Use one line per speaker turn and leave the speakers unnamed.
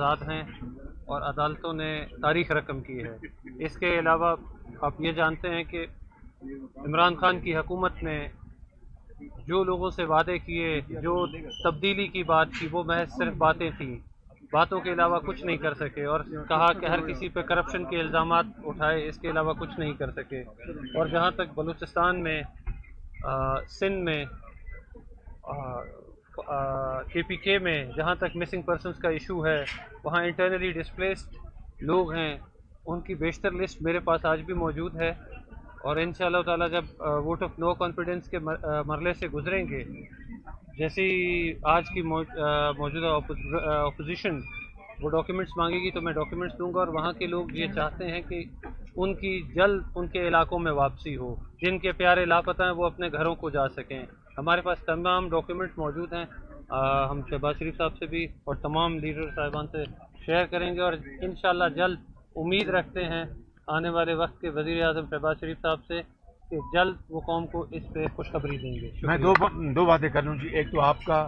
آزاد ہیں اور عدالتوں نے تاریخ رقم کی ہے۔ اس کے علاوہ آپ یہ جانتے ہیں کہ عمران خان کی حکومت نے جو لوگوں سے وعدے کیے، جو تبدیلی کی بات کی، وہ محض صرف باتیں تھیں، باتوں کے علاوہ کچھ نہیں کر سکے، اور کہا کہ ہر کسی پہ کرپشن کے الزامات اٹھائے، اس کے علاوہ کچھ نہیں کر سکے۔ اور جہاں تک بلوچستان میں، سندھ میں، کے پی کے میں جہاں تک مسنگ پرسنز کا ایشو ہے، وہاں انٹرنلی ڈسپلیسڈ لوگ ہیں، ان کی بیشتر لسٹ میرے پاس آج بھی موجود ہے، اور انشاءاللہ تعالیٰ جب ووٹ آف نو کانفیڈنس کے مرحلے سے گزریں گے، جیسی آج کی موجودہ اپوزیشن وہ ڈاکیومنٹس مانگے گی تو میں ڈاکیومنٹس دوں گا، اور وہاں کے لوگ یہ چاہتے ہیں کہ ان کی جلد ان کے علاقوں میں واپسی ہو، جن کے پیارے لاپتہ ہیں وہ اپنے گھروں کو جا سکیں۔ ہمارے پاس تمام ڈاکیومنٹس موجود ہیں، ہم شہباز شریف صاحب سے بھی اور تمام لیڈر صاحبان سے شیئر کریں گے، اور انشاءاللہ جلد امید رکھتے ہیں آنے والے وقت کے وزیر اعظم شہباز شریف صاحب سے کہ جلد وہ قوم کو اس پہ خوشخبری دیں گے۔
میں
شکریہ۔
دو باتیں کر لوں جی، ایک تو آپ کا